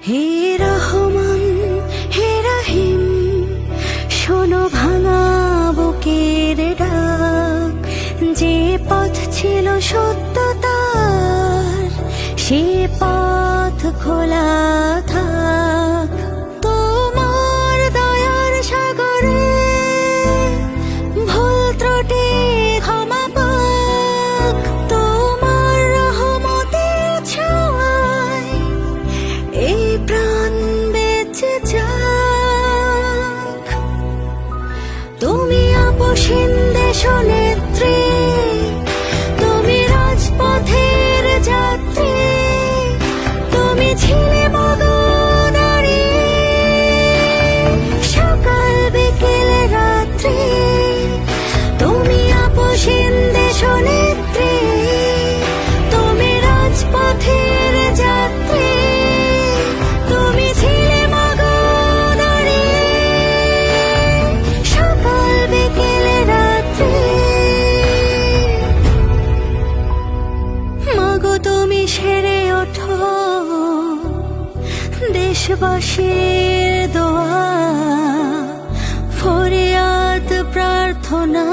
হে রহমান হে রহিম, শোনো ভাঙা বুকের ডাক। যে পথ ছিল সত্যতার, সে পথ খোলা থাক। তোমার দয়ার সাগরে ভুল ত্রুটি ক্ষমা পাক। তোমার রহমতের ছোঁয়ায় এই প্রাণ বেঁচে যাক। তুমি আপসীন দেশনেত্রী, তুমি রাজপথের যাত্রী, তুমি ছিলে মগদারি সকাল বিকেল রাত্রি। তুমি আপসীন দেশনেত্রী, তুমি রাজপথের যাত্রী, তুমি ছিলে মগদারি সকাল বিকেল রাত্রি। মাগো তুমি সেরে ওঠো দেশবাসীর দোয়া, ফরিয়াদ প্রার্থনা